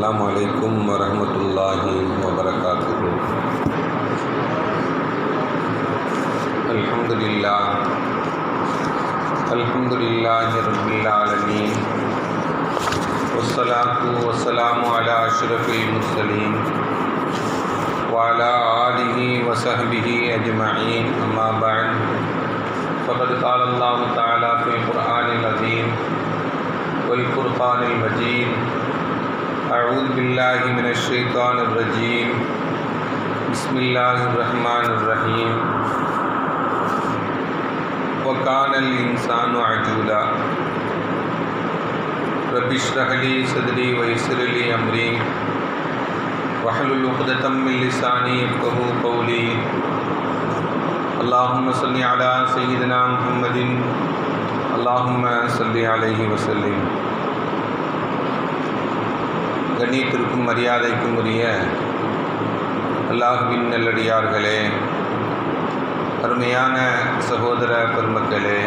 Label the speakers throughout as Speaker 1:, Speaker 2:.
Speaker 1: अस्सलामु अलैकुम वरहमतुल्लाहि वबरकातुहू। अल्हम्दुलिल्लाहि रब्बिल आलमीन वस्सलातु वस्सलामु अला अशरफिल मुरसलीन व अला आलिहि व सहबिहि अजमईन, अम्मा बअद। फ़क़द क़ाल अल्लाहु तआला फ़िल क़ुरआनिल अज़ीम वल फ़ुरक़ानिल मजीद। अऊज़ु बिल्लाहि मिनश शैतानिर रजीम। बिस्मिल्लाहिर रहमानिर रहीम। व कानल इंसानु अजूला। रब्बि इश्रह ली सदरी व यस्सिर ली अमरी वहलुल उक़दतम मिन लिसानी यफ़क़हू क़ौली। अल्लाहुम्मा सल्लि अला सय्यिदिना मुहम्मदिन अल्लाहुम्मा सल्लि अलैहि वसल्लिम। கண்ணியத்திற்கும் மரியாதைக்கும் உரிய அல்லாஹ்வின் நல்லடியார்களே, அருமையான சகோதர பெருமக்களே,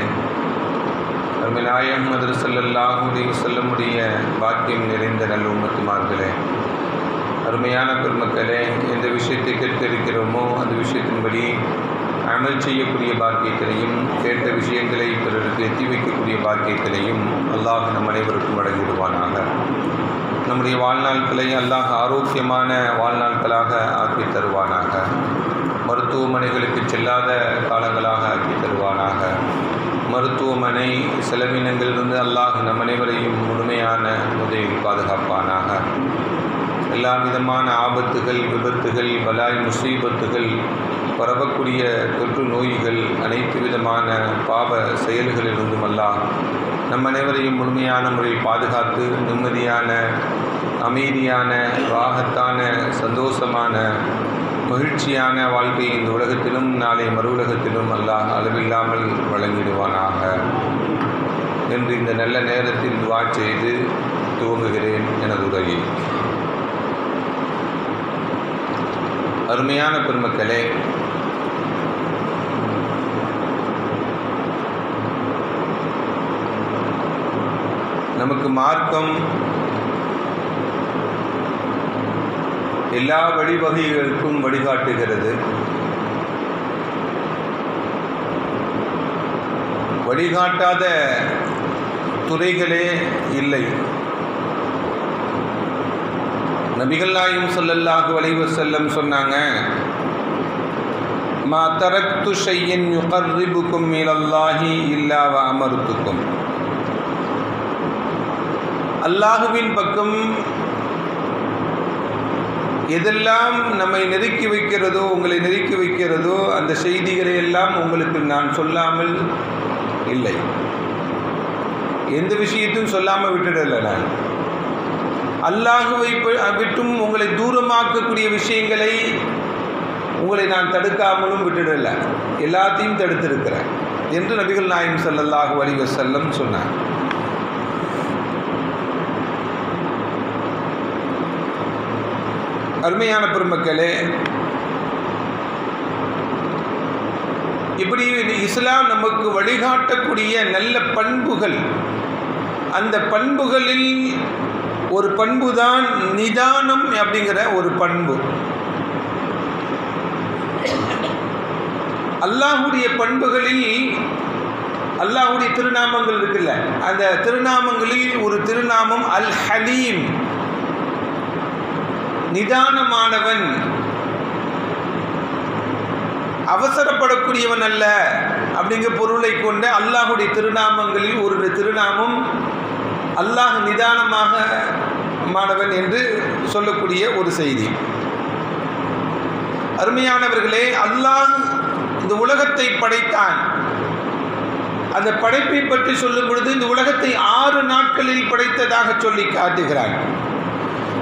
Speaker 1: அருமைநாயகம் முஹம்மது ஸல்லல்லாஹு அலைஹி வஸல்லமுடைய பாக்கியம் நிறைந்த நல்ல உம்மத்துமார்களே, அருமையான பெருமக்களே, எந்த விஷயத்தை கேட்க இருக்கிறோமோ அந்த விஷயத்தின்படி அமல் செய்யக்கூடிய பாக்கியத்திலையும், கேட்ட விஷயங்களை பிறருக்கு எத்தி வைக்கக்கூடிய பாக்கியத்திலையும் அல்லாஹ் நம் அனைவருக்கும் வழங்கிடுவானாக. நம்முடைய வாழ்நாட்களை அல்லாஹ் ஆரோக்கியமான வாழ்நாட்களாக ஆக்கி தருவானாக. மருத்துவமனைகளுக்கு செல்லாத காலங்களாக ஆக்கி தருவானாக. மருத்துவமனை செலவினங்களிலிருந்து அல்லாஹ் நம் அனைவரையும் முழுமையான உதவி பாதுகாப்பானாக. எல்லா விதமான ஆபத்துகள், விபத்துகள், பலாய் முசீபத்துகள், பரவக்கூடிய தொற்று நோய்கள், அனைத்து விதமான பாவ செயல்களிலிருந்தும் அல்லாஹ் நம் அனைவரையும் முழுமையான முறையில் பாதுகாத்து நிம்மதியான, அமைதியான, ராகத்தான, சந்தோஷமான, மகிழ்ச்சியான வாழ்க்கை இந்த உலகத்திலும் நாளை மறு உலகத்திலும் அல்லாஹ் அளவில்லாமல் வழங்கிடுவானாக என்று இந்த நல்ல நேரத்தில் துஆ செய்து துவங்குகிறேன் எனது உரையை. அருமையான பெருமக்களே, நமக்கு மார்க்கம் எல்லா வழிவகைகளுக்கும் வழிகாட்டுகிறது. வழிகாட்டாத துறைகளே இல்லை. நபிகள் நாயகம் ஸல்லல்லாஹு அலைஹி வஸல்லம் சொன்னாங்க, மா தரக்து ஷையன் யுகர்ரிபுக்கும் இலல்லாஹி இல்லா வ அமர்துக்கும். அல்லாஹுவின் பக்கம் எதெல்லாம் நம்மை நெருக்கி வைக்கிறதோ, உங்களை நெருக்கி வைக்கிறதோ, அந்த செய்திகளை எல்லாம் உங்களுக்கு நான் சொல்லாமல் இல்லை. எந்த விஷயத்தையும் சொல்லாமல் விட்டுடலை. நான் அல்லாஹுவை விட்டும் உங்களை தூரமாக்கக்கூடிய விஷயங்களை உங்களை நான் தடுக்காமலும் விட்டுடலை, எல்லாத்தையும் தடுத்திருக்கிறேன் என்று நபிகள் நாயகம் ஸல்லல்லாஹு அலைஹி வஸல்லம் சொன்னார். அருமையான பெருமக்களே, இப்படி இஸ்லாம் நமக்கு வழிகாட்டக்கூடிய நல்ல பண்புகள், அந்த பண்புகளில் ஒரு பண்பு தான் நிதானம் அப்படிங்கிற ஒரு பண்பு. அல்லாஹுடைய பண்புகளில் அல்லாஹுடைய திருநாமங்கள் இருக்குல்ல, அந்த திருநாமங்களில் ஒரு திருநாமம் அல் ஹலீம், நிதானமானவன், அவசரப்படக்கூடியவன் அல்ல அப்படிங்கிற பொருளை கொண்ட அல்லாஹுடைய திருநாமங்களில் ஒரு திருநாமம் அல்லாஹ் நிதானமாக மாணவன் என்று சொல்லக்கூடிய ஒரு செய்தி. அருமையானவர்களே, அல்லாஹ் இந்த உலகத்தை படைத்தான். அந்த படைப்பை பற்றி சொல்லும் பொழுது இந்த உலகத்தை 6 நாட்களில் படைத்ததாக சொல்லி காட்டுகிறான்.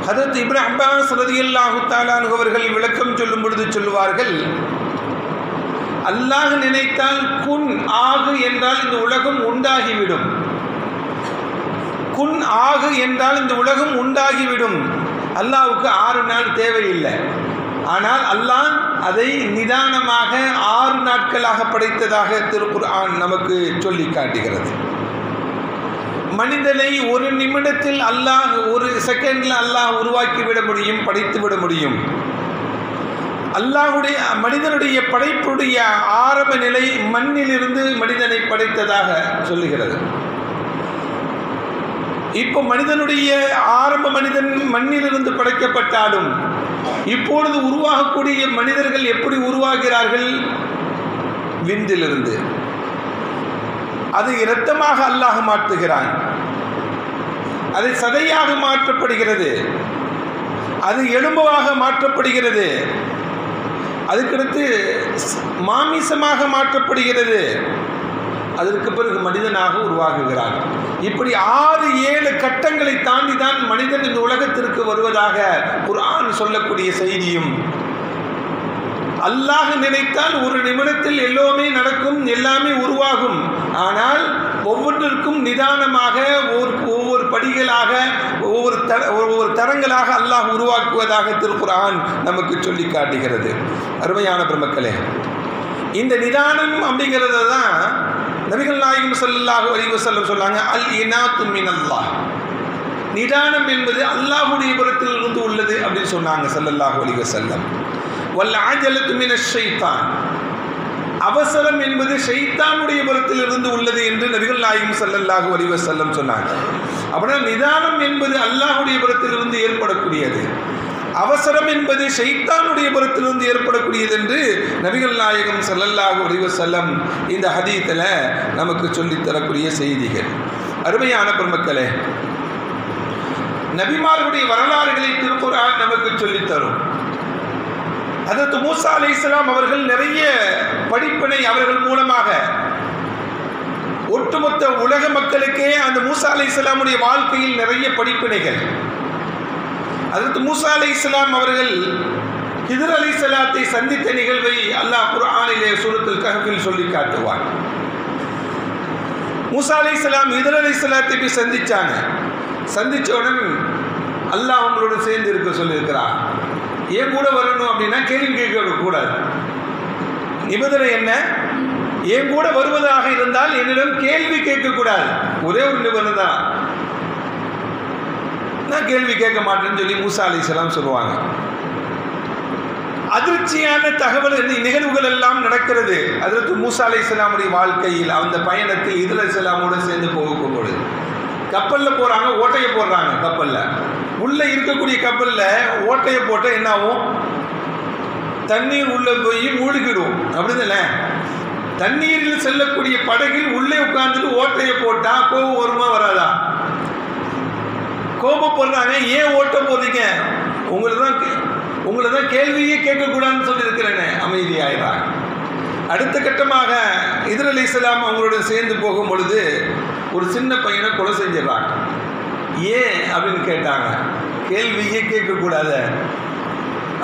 Speaker 1: ஹதரத் இப்னு அப்பாஸ் ரலியல்லாஹு தஆலா அன்ஹு அவர்கள் விளக்கம் சொல்லும் பொழுது சொல்லுவார்கள், அல்லாஹ் நினைத்தால் குன் ஆகு என்றால் இந்த உலகம் உண்டாகிவிடும். குன் ஆகு என்றால் இந்த உலகம் உண்டாகிவிடும். அல்லாஹ்வுக்கு 6 நாள் தேவையில்லை. ஆனால் அல்லாஹ் அதை நிதானமாக 6 நாட்களாக படைத்ததாக திருக்குர்ஆன் நமக்கு சொல்லி காட்டுகிறது. மனிதனை ஒரு நிமிடத்தில் அல்லாஹ், ஒரு செகண்டில் அல்லாஹ் உருவாக்கிவிட முடியும், படைத்து விட முடியும். அல்லாஹ்வுடைய மனிதனுடைய படைப்புடைய ஆரம்ப நிலை மண்ணிலிருந்து மனிதனை படைத்ததாக சொல்லுகிறது. இப்போ மனிதனுடைய ஆரம்ப மனிதன் மண்ணிலிருந்து படைக்கப்பட்டாலும் இப்பொழுது உருவாகக்கூடிய மனிதர்கள் எப்படி உருவாகிறார்கள்? விந்திலிருந்து. அது இரத்தமாக அல்லாஹ் மாற்றுகிறான், அது சதையாக மாற்றப்படுகிறது, அது எலும்பாக மாற்றப்படுகிறது, அதுக்கடுத்து மாமிசமாக மாற்றப்படுகிறது, அதற்கு பிறகு மனிதனாக உருவாகுகிறான். இப்படி 6-7 கட்டங்களை தாண்டி தான் மனிதன் இந்த உலகத்திற்கு வருவதாக குர்ஆன் சொல்லக்கூடிய செய்தியும், அல்லாஹ் நினைத்தால் ஒரு நிமிடத்தில் எல்லாமே நடக்கும், எல்லாமே உருவாகும். ஆனால் ஒவ்வொன்றிற்கும் நிதானமாக ஒவ்வொரு படிகளாக ஒவ்வொரு தரங்களாக அல்லாஹ் உருவாக்குவதாக திருக்குர்ஆன் நமக்கு சொல்லி காட்டுகிறது. அருமையான பெருமக்களே, இந்த நிதானம் அப்படிங்கிறத தான் நபிகள் நாயகம் ஸல்லல்லாஹு அலைஹி வஸல்லம் சொன்னாங்க, அல் இனாத்து மினல்லாஹ். நிதானம் என்பது அல்லாஹ்வுடைய புறத்தில் இருந்து உள்ளது அப்படின்னு சொன்னாங்க ஸல்லல்லாஹு அலைஹி வஸல்லம். வல் அஜலத்து மினஷ் ஷைத்தான். அவசரம் என்பது ஷைத்தானுடைய புறத்தில் இருந்து உள்ளது என்று நபிகள் நாயகம் ஸல்லல்லாஹு அலைஹி வஸல்லம் சொன்னாங்க. அப்படின்னா நிதானம் என்பது அல்லாஹ்வுடைய புறத்தில் இருந்து ஏற்படக்கூடியது, அவசரம் என்பது ஷைத்தானுடைய புறத்திலிருந்து ஏற்படக்கூடியது என்று நபிகள் நாயகம் ஸல்லல்லாஹு அலைஹி வஸல்லம் இந்த ஹதீஸில் நமக்கு சொல்லித் தரக்கூடிய செய்திகள். அருமையான பெருமக்களே, நபிமார்களுடைய வரலாறுகளை திருக்குர்ஆன் நமக்கு சொல்லித்தரும். ஹஜ்ரத் மூஸா அலைஹிஸ்ஸலாம் அவர்கள் நிறைய படிப்பினை அவர்கள் மூலமாக ஒட்டுமொத்த உலக மக்களுக்கே அந்த மூஸா அலைஹிஸ்ஸலாமுடைய வாழ்க்கையில் நிறைய படிப்பினைகள். ஹஜ்ரத் மூஸா அலைஹிஸ்ஸலாம் அவர்கள் ஹிதர் அலைஹிஸ்ஸலாத்தை சந்தித்த நிகழ்வை அல்லாஹ் குர்ஆனிலே சூரத்துல் கஹ்ஃபில் சொல்லி காட்டுவார். மூஸா அலைஹிஸ்ஸலாம் ஹிதர் அலைஹிஸ்ஸலாத்தை போய் சந்திச்சாங்க. சந்திச்சவுடன் அல்லாஹ் அவங்களோட சேர்ந்து இருக்க சொல்லியிருக்கிறார். ஏன் கூட வரணும் அப்படின்னா கேள்வி கேட்க கூடாது. நிபந்தனை என்ன? ஏன் கூட வருவதாக இருந்தால் என்னிடம் கேள்வி கேட்கக்கூடாது. ஒரே ஒரு நிபந்தனை தான், நான் கேள்வி கேட்க மாட்டேன்னு சொல்லி மூஸா அலைஹிஸ்ஸலாம் சொல்லுவாங்க. அதிர்ச்சியான தகவல் நிகழ்வுகள் எல்லாம் நடக்கிறது ஹஜ்ரத் மூஸா அலைஹிஸ்ஸலாமுடைய வாழ்க்கையில். அந்த பயணத்தில் ஹிதர் அலைஹிஸ்ஸலாமோடு சேர்ந்து போகும்போது கப்பலில் போகிறாங்க, ஓட்டையை போடுறாங்க. கப்பலில் உள்ளே இருக்கக்கூடிய கப்பலில் ஓட்டையை போட்டால் என்ன ஆகும்? தண்ணீர் உள்ளே போய் மூழ்கிடும், அப்படிதானே? தண்ணீரில் செல்லக்கூடிய படகில் உள்ளே உட்கார்ந்துட்டு ஓட்டையை போட்டால் கோபம் வருமா வராதா? கோபப்படுறாங்க. ஏன் ஓட்ட போறீங்க? உங்களை தான் கேள்வியே கேட்கக்கூடாதுன்னு சொல்லியிருக்கிறேன்னு அமைதியாயிறாங்க. அடுத்த கட்டமாக ஹிதர் அலைஹிஸ்ஸலாம் அவங்களோட சேர்ந்து போகும் பொழுது ஒரு சின்ன பையனை கொலை செஞ்சிடறாங்க. ஏன் அப்படின்னு கேட்டாங்க. கேள்வியே கேட்கக்கூடாத,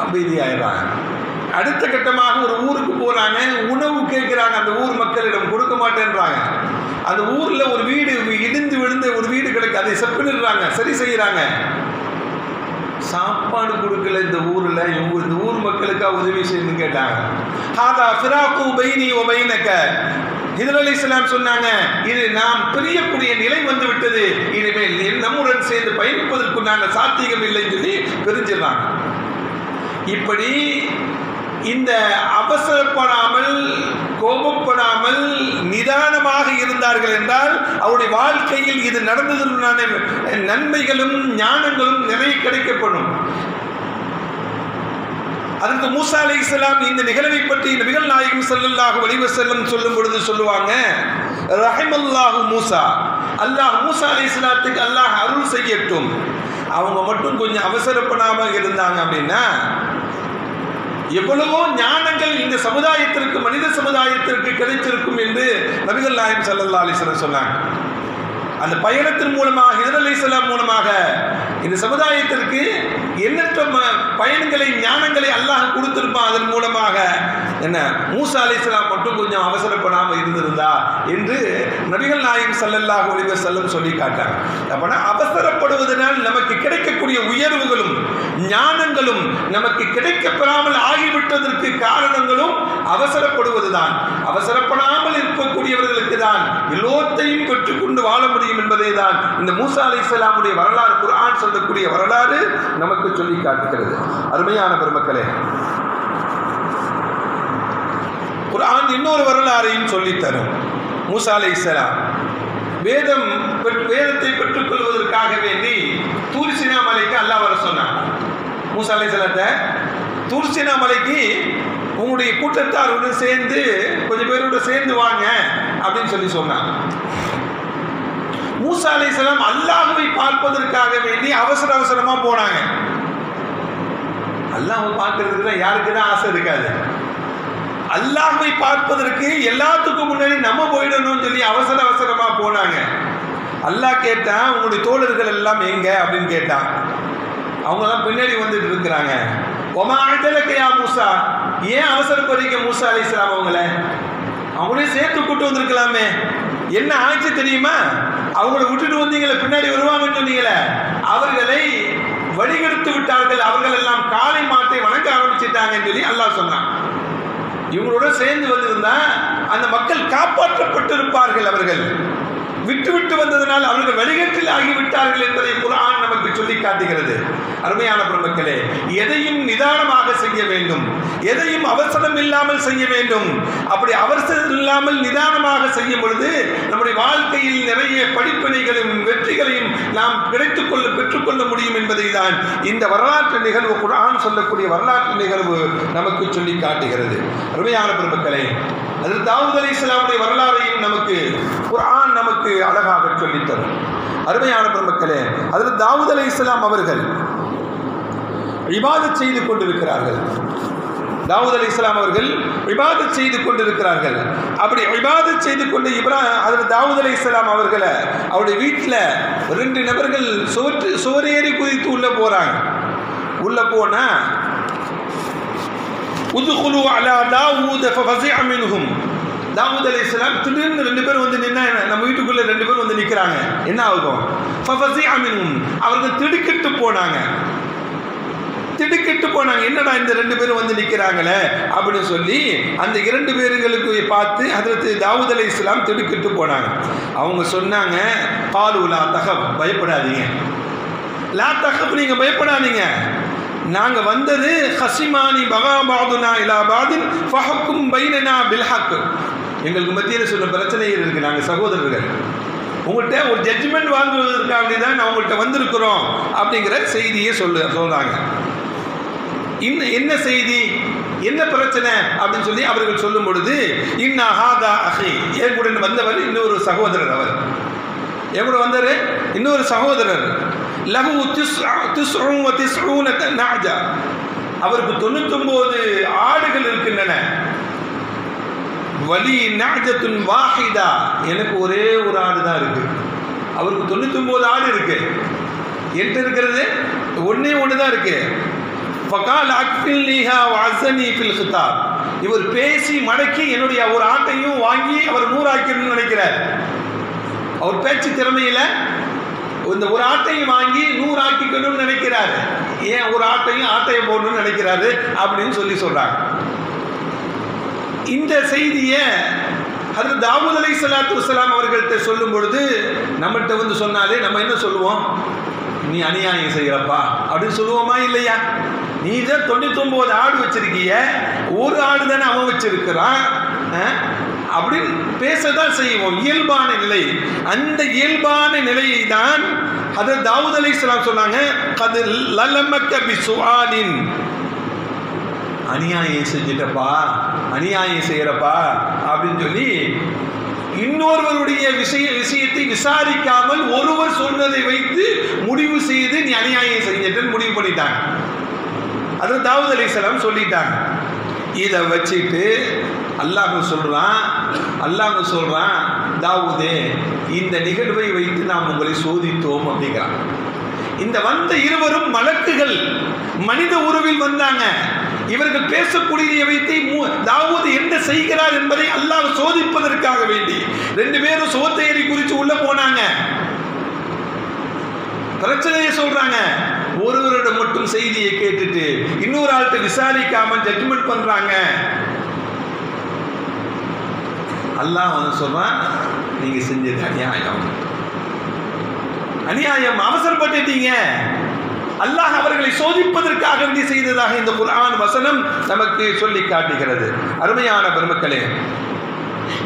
Speaker 1: அமைதியாயிறாங்க. அடுத்த கட்டமாக ஒரு ஊருக்கு போகிறாங்க, உணவு கேட்குறாங்க. அந்த ஊர் மக்களிடம் கொடுக்க மாட்டேன்றாங்க. அந்த ஊரில் ஒரு வீடு இடிந்து விழுந்த ஒரு வீடு கிடைக்கு, அதை செப்பிடுறாங்க, சரி செய்கிறாங்க. சாப்பாடு கொடுக்கல இந்த ஊரில். இந்த ஊர் மக்களுக்காக உதவி செய்யணும்னு கேட்டாங்க. ஹாதா ஃபிராகு பைனி வ பைனக. ஹிதர் அலைஹிஸ்ஸலாம் சொன்னாங்க, இது நாம் பிரியக்கூடிய நிலை வந்து விட்டது, இனிமேல் நம்முடன் சேர்ந்து பயணிப்பதற்குண்டான சாத்தியம் இல்லைன்னு சொல்லி பிரிஞ்சிடறாங்க. இப்படி இந்த அவசரப்படாமல், கோபப்படாமல், நிதானமாக இருந்தார்கள் என்றால் அவருடைய வாழ்க்கையில் இது நடந்ததற்கான நன்மைகளும் ஞானங்களும் நிறைய கிடைக்கப்படும். அதற்கு மூஸா அலைஹிஸ்ஸலாம் இந்த நிகழ்வை பற்றி நபிகள் நாயகம் ஸல்லல்லாஹு அலைஹி வஸல்லம் சொல்லும் பொழுது சொல்லுவாங்க, ரஹிமல்லாஹு மூஸா. அல்லாஹ் மூஸா அலைஹிஸ்ஸலாத்துக்கு அல்லாஹ் அருள் செய்யட்டும். அவங்க மட்டும் கொஞ்சம் அவசரப்படாமல் இருந்தாங்க அப்படின்னா எவ்வளவோ ஞானங்கள் இந்த சமுதாயத்திற்கு, மனித சமுதாயத்திற்கு கிடைத்திருக்கும் என்று நபிகள் நாயகம் ஸல்லல்லாஹு அலைஹி வஸல்லம் சொன்னாங்க. அந்த பயணத்தின் மூலமாக, ஹிதர் அலைஹிஸ்ஸலாம் மூலமாக இந்த சமுதாயத்திற்கு எண்ணற்ற பயணங்களை, ஞானங்களை அல்லாஹ் கொடுத்திருப்பான். அதன் மூலமாக என்ன, மூஸா அலைஹிஸ்ஸலாம் மட்டும் கொஞ்சம் அவசரப்படாமல் இருந்திருந்தா என்று நபிகள் நாயகம் ஸல்லல்லாஹு அலைஹி வஸல்லம் சொல்லி காட்டாங்க. அப்படின்னா அவசரப்படுவதனால் நமக்கு கிடைக்கக்கூடிய உயர்வுகளும் ஞானங்களும் நமக்கு கிடைக்கப்பெறாமல் ஆகிவிட்டதற்கு காரணங்களும் அவசரப்படுவதுதான். அவசரப்படாமல் இருக்கக்கூடியவர்களுக்கு தான் எல்லோத்தையும் பெற்றுக்கொண்டு வாழ முடியும் என்பதை தான் இந்த மூசா அலைஹிஸ்ஸலாமுடைய வரலாறு, குர்ஆன் சொல்லக்கூடிய வரலாறு நமக்கு சொல்லி காட்டுகிறது. அருமையான பெருமக்களே, குர்ஆன் இன்னொரு வரலாறையும் சொல்லித்தரும். மூசா அலைஹிஸ்ஸலாம் வேதத்தை பெற்றுக்கொள்வதற்காக வேண்டி தூர் சீனா மலைக்கு அல்லாஹ் வர சொன்னான். மூசா அலைஹிஸ்ஸலாத்தை தூர் சீனா மலைக்கு உங்களுடைய கூட்டத்தாருடன் சேர்ந்து கொஞ்சம் பேரோட சேர்ந்து வாங்க அப்படின்னு சொல்லி சொன்னான். மூசா அலைஹிஸ்ஸலாம் அல்லாஹ்வை பார்ப்பதற்காக வேண்டி அவசர அவசரமா போனாங்க. அல்லாஹ்வை பார்க்கிறதுக்கு தான் யாருக்கு தான் ஆசை இருக்காது. அல்லாஹ்வை பார்ப்பதற்கு எல்லாத்துக்கும் முன்னாடி நம்ம போயிடணும்னு சொல்லி அவசர அவசரமா போனாங்க. அல்லாஹ் கேட்டான், உங்களுடைய தோழர்கள் எல்லாம் எங்க அப்படின்னு கேட்டான். அவங்க எல்லாம் பின்னாடி வந்துட்டு இருக்கிறாங்க. ஒமா அஜலக்கையா மூசா, ஏன் அவசரப்படுறீங்க மூசா அலைஹிஸ்ஸலாம்? அவங்களே சேர்த்து கூட்டு வந்திருக்கலாமே, என்ன ஆச்சு தெரியுமா? அவங்கள விட்டுட்டு வந்தீங்களே, பின்னாடி வருவாங்கன்னு சொன்னீங்களே, அவர்களை வழிகெடுத்து விட்டார்கள். அவர்கள் எல்லாம் காளை மாட்டை வணங்க ஆரம்பிச்சிட்டாங்கன்னு சொல்லி அல்லாஹ் சொன்னான். இவங்களோட சேர்ந்து வந்திருந்தா அந்த மக்கள் காப்பாற்றப்பட்டிருப்பார்கள். அவர்கள் விட்டு வந்ததனால் அவர்கள் வழிகேட்டில் ஆகிவிட்டார்கள் என்பதை குர்ஆன் நமக்கு சொல்லி காட்டுகிறது. அருமையான பெருமக்களே, எதையும் நிதானமாக செய்ய வேண்டும், எதையும் அவசரம் இல்லாமல் செய்ய வேண்டும். அப்படி அவசரம் இல்லாமல் நிதானமாக செய்யும் பொழுது நம்முடைய வாழ்க்கையில் நிறைய படிப்பினைகளையும் வெற்றிகளையும் நாம் பெற்றுக்கொள்ள முடியும் என்பதை தான் இந்த வரலாற்று நிகழ்வு, குர்ஆன் சொல்லக்கூடிய வரலாற்று நிகழ்வு நமக்கு சொல்லி காட்டுகிறது. அருமையான பெருமக்களே, அதில் தாவூத் அலைஹிஸ்ஸலாமுடைய வரலாறையும் நமக்கு குர்ஆன் நமக்கு அழகாக சொல்லித்தரும். அருமையான பெருமக்களே, அதில் தாவூத் அலைஹிஸ்ஸலாம் அவர்கள் இபாதத் செய்து கொண்டிருக்கிறார்கள். தாவூத் அலைஹிஸ்ஸலாம் அவர்கள் இபாதத் செய்து கொண்டிருக்கிறார்கள். அப்படி இபாதத் செய்து கொண்டு அதில் தாவூத் அலைஹிஸ்ஸலாம் அவர்களை அவருடைய வீட்டில் 2 நபர்கள் சுவரேறி குதித்து உள்ள போறாங்க. உள்ள போனா உதுகுலு அலா தாவூத ஃபஃபஸிஅ மின்ஹும், தாவூத் அலைஹிஸ்ஸலாம் திடீர்னு 2 பேர் வந்து நின்னா, நம்ம வீட்டுக்குள்ள 2 பேர் வந்து நிற்கிறாங்க, என்ன ஆகும்? ஃபஃபஸிஅ மின்ஹும், அவர்கள் திடுக்கிட்டு போனாங்க. என்னடா இந்த 2 பேரும் வந்து நிற்கிறாங்களே அப்படின்னு சொல்லி அந்த 2 பேர்களுக்கு பார்த்து ஹஜ்ரத் தாவூத் அலைஹிஸ்ஸலாம் திடுக்கிட்டு போனாங்க. அவங்க சொன்னாங்க, காலு லா தஹப், பயப்படாதீங்க. லா தஹப், நீங்க பயப்படாதீங்க. நாங்க வந்தது ஹசிமானி பகாபாதுனா இலா பாதின் ஃபஹக்கும் பைனனா பில் ஹக், எங்களுக்கு மத்தியில் சொன்ன பிரச்சனைகள் இருக்கு, நாங்கள் சகோதரர்கள், உங்கள்கிட்ட ஒரு ஜட்ஜ்மெண்ட் வாங்குவதற்காக தான் நான் உங்கள்கிட்ட வந்திருக்கிறோம் அப்படிங்கிற செய்தியை சொல்றாங்க. என்ன செய்தி, என்ன பிரச்சனை அப்படின்னு சொல்லி அவர்கள் சொல்லும் பொழுது, இன்னா ஹாதா அஹி, என் கூட வந்தவர் இன்னொரு சகோதரர், அவர் என் கூட வந்தாரு இன்னொரு சகோதரர், லஹு 99 நாஜா, அவருக்கு 99 ஆடுகள் இருக்கின்றன. வலி நாஜத்துன் வாஹிதா, எனக்கு ஒரே ஒரு ஆடு தான் இருக்கு. அவருக்கு 99 ஆடு இருக்கு, என்கிட்ட இருக்கிறது ஒன்னே ஒன்று தான் இருக்கு. ஃபகால் அக்ஃபில்னிஹா வஅஸனி ஃபில் கிதாப், இவர் பேசி மடக்கி என்னுடைய ஒரு ஆட்டையும் வாங்கி அவர் 100 ஆக்கிடணும்னு நினைக்கிறார். அவர் பேச்சு திறமையில இந்த ஒரு ஆட்டையும் வாங்கி 100 ஆக்கிக்கணும்னு நினைக்கிறாரு. ஏன் ஒரு ஆட்டையை போடணும்னு நினைக்கிறாரு அப்படின்னு சொல்றாங்க. இந்த செய்தியை ஹஜ்ரத் தாவூத் அலைஹிஸ்ஸலாத்து வஸ்ஸலாம் அவர்கள்ட்ட சொல்லும் பொழுது, நம்மகிட்ட வந்து சொன்னாலே நம்ம என்ன சொல்லுவோம்? நீ அநியாயம் செய்யறப்பா அப்படின்னு சொல்லுவோமா இல்லையா? நீ தான் 99 ஆடு வச்சிருக்கிய, ஒரு ஆடு தானே அவன் வச்சிருக்கிறான் அப்படின்னு பேசதான் செய்வோம், இயல்பான நிலை. அந்த இயல்பான நிலையை தான் ஹஜ்ரத் தாவூத் அலைஹிஸ்ஸலாம் சொன்னாங்க, கத் லலமக்க பிசுஆலின், அநியாயம் செஞ்சிட்டப்பா, அநியாயம் செய்யறப்பா அப்படின்னு சொல்லி இன்னொருவருடைய விஷயத்தை விசாரிக்காமல் ஒருவர் சொன்னதை வைத்து முடிவு செய்து நீ அநியாயம் செஞ்சிட்டன்னு முடிவு பண்ணிட்டாங்க. அது தாவூத் அலைஹிஸ்ஸலாம் சொல்லிட்டாங்க. இதை வச்சுட்டு அல்லாஹ் சொல்றான், தாவூதே, இந்த நிகழ்வை வைத்து நாம் உங்களை சோதித்தோம் அப்படிங்கிறான். இந்த வந்த இருவரும் மலக்குகள், மனித உருவில் வந்தாங்க. இவர்கள் பேசக்கூடிய வைத்து தாவூத் என்ன செய்கிறார் என்பதை அல்லாஹ் சோதிப்பதற்காக வேண்டி 2 பேரும் சோத்தையரி குறித்து உள்ள போனாங்க. பிரச்சனையை சொல்றாங்க. ஒருவரிடம் மட்டும் பக்கம் செய்தியை கேட்டுட்டு இன்னொரு ஆள்கிட்ட விசாரிக்காம ஜட்ஜ்மெண்ட் பண்றாங்க. அல்லாஹ் வந்து சொல்றான், நீங்க செஞ்சது அநியாயம், அநியாயம், அவசரப்பட்டுட்டீங்க. அல்லாஹ் அவர்களை சோதிப்பதற்காக வேண்டி செய்ததாக இந்த குர்ஆன் வசனம் நமக்கு சொல்லி காட்டுகிறது. அருமையான பெருமக்களே,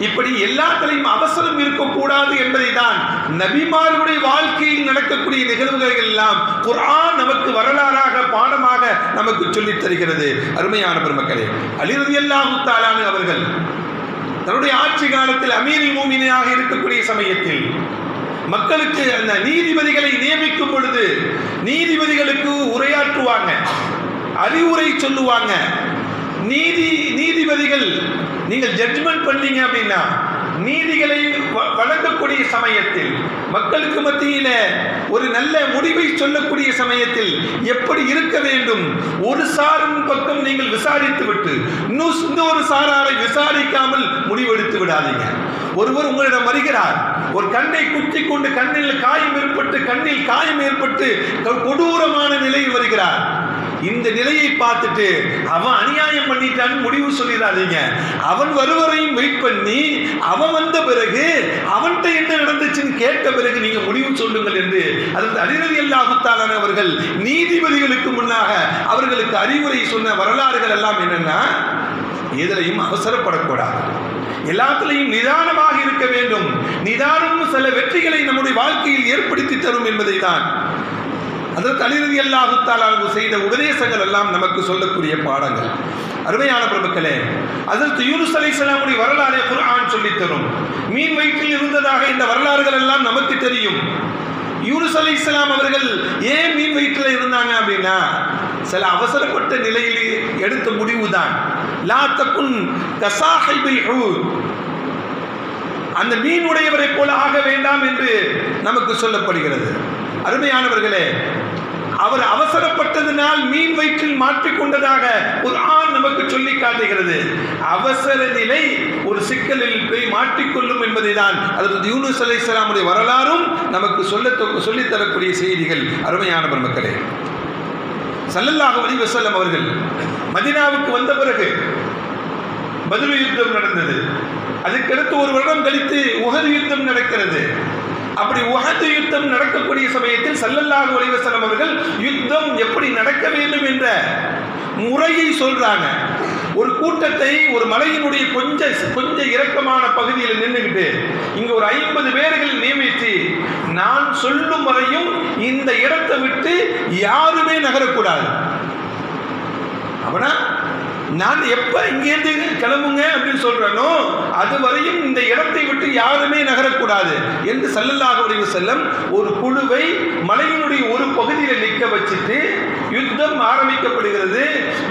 Speaker 1: இப்படி எல்லாத்திலையும் அவசரம் இருக்கக்கூடாது என்பதை தான் நபிமார்களுடைய வாழ்க்கையில் நடக்கக்கூடிய நிகழ்வுகள் எல்லாம் குர்ஆன் நமக்கு வரலாறாக பாடமாக நமக்கு சொல்லித் தருகிறது. அருமையான பெருமக்களே, அலி ரலியல்லாஹு தஆலா அவர்கள் தன்னுடைய ஆட்சி காலத்தில் அமீருல் மூமினீனாக இருக்கக்கூடிய சமயத்தில் மக்களுக்கு அந்த நீதிபதிகளை நியமிக்கும் பொழுது நீதிபதிகளுக்கு உரையாற்றுவாங்க, அறிவுரை சொல்லுவாங்க. நீதிபதிகள் நீங்கள் ஜட்ஜ்மெண்ட் பண்ணீங்க அப்படின்னா நீதிகளை வழங்கக்கூடிய சமயத்தில் மக்களுக்கு மத்தியில ஒரு நல்ல முடிவை சொல்லக்கூடிய சமயத்தில் எப்படி இருக்க வேண்டும், ஒரு சாரின் பக்கம் நீங்கள் விசாரித்து விட்டு இன்னொரு சாராரை விசாரிக்காமல் முடிவெடுத்து விடாதீங்க. ஒருவர் உங்களிடம் வருகிறார், ஒரு கண்ணை குத்தி கொண்டு கண்ணில் காயம் ஏற்பட்டு கொடூரமான நிலையில் வருகிறார். இந்த நிலையை பார்த்துட்டு அவன் அநியாயம் பண்ணிட்டான்னு முடிவு சொல்லிடாதீங்க. அவன் வருவரையும் வெயிட் பண்ணி அவன் வந்த பிறகு அவன்கிட்ட என்ன நடந்துச்சுன்னு கேட்ட பிறகு நீங்க முடிவு சொல்லுங்கள் என்று அதற்கு அலி ரலியல்லாஹு தஆலா அவர்கள் நீதிபதிகளுக்கு முன்னாக அவர்களுக்கு அறிவுரை சொன்ன வரலாறுகள் எல்லாம் என்னன்னா, எதிலையும் அவசரப்படக்கூடாது, எல்லாத்திலையும் நிதானமாக இருக்க வேண்டும். நிதானம் சில வெற்றிகளை நம்முடைய வாழ்க்கையில் ஏற்படுத்தி தரும் என்பதை தான் அதற்கு அலி ரலியல்லாஹு தஆலா செய்த உபதேசங்கள் எல்லாம் நமக்கு சொல்லக்கூடிய பாடங்கள். அருமையான பிரபுக்களே, அதற்கு யூனுஸ் அலைஹிஸ்ஸலாமுடைய வரலாறை குர்ஆன் சொல்லித் தரும். மீன் வயிற்றில் இருந்ததாக இந்த வரலாறுகள் எல்லாம் நமக்கு தெரியும். யூனுஸ் அலைஹிஸ்ஸலாம் அவர்கள் ஏன் மீன் வயிற்றில் இருந்தாங்க அப்படின்னா, சில அவசரப்பட்ட நிலையில் எடுத்த முடிவுதான். லா தகுன் கசாஹிபில் ஹூத், அந்த மீன் உடையவரை போல ஆக வேண்டாம் என்று நமக்கு சொல்லப்படுகிறது. அருமையானவர்களே, அவர் அவசரப்பட்டதனால் மீன் வயிற்றில் மாற்றிக்கொண்டதாக குர்ஆன் நமக்கு சொல்லி காட்டுகிறது. அவசர நிலை ஒரு சிக்கலில் போய் மாற்றிக்கொள்ளும் என்பதை தான் அதற்கு யூனுஸ் அலைஹிஸ்ஸலாமுடைய வரலாறும் நமக்கு சொல்லித் தரக்கூடிய செய்திகள். அருமையான பெருமக்களே, ஸல்லல்லாஹு அலைஹி வஸல்லம் அவர்கள் மதீனாவுக்கு வந்த பிறகு பத்ர் யுத்தம் நடந்தது. அதுக்கடுத்து ஒரு வருடம் கழித்து உஹது யுத்தம் நடக்கிறது. அப்படி உஹது யுத்தம் நடக்கக்கூடிய சமயத்தில் ஸல்லல்லாஹு அலைஹி வஸல்லம் அவர்கள் யுத்தம் எப்படி நடக்க வேண்டும் என்ற முறையை சொல்றாங்க. ஒரு கூட்டத்தை ஒரு மலையினுடைய கொஞ்சம் இறக்கமான பகுதியில் நின்றுகிட்டு இங்க ஒரு 50 பேர்கள் நியமித்து நான் சொல்லும் வரையும் இந்த இடத்தை விட்டு யாருமே நகரக்கூடாது. அவனா நான் எப்ப இங்கேருந்து கிளம்புங்க அப்படின்னு சொல்றேனோ அது வரையும் இந்த இடத்தை விட்டு யாருமே நகரக்கூடாது என்று ஸல்லல்லாஹு அலைஹி வஸல்லம் ஒரு குழுவை மலையினுடைய ஒரு பகுதியில் நிற்க வச்சுட்டு யுத்தம் ஆரம்பிக்கப்படுகிறது.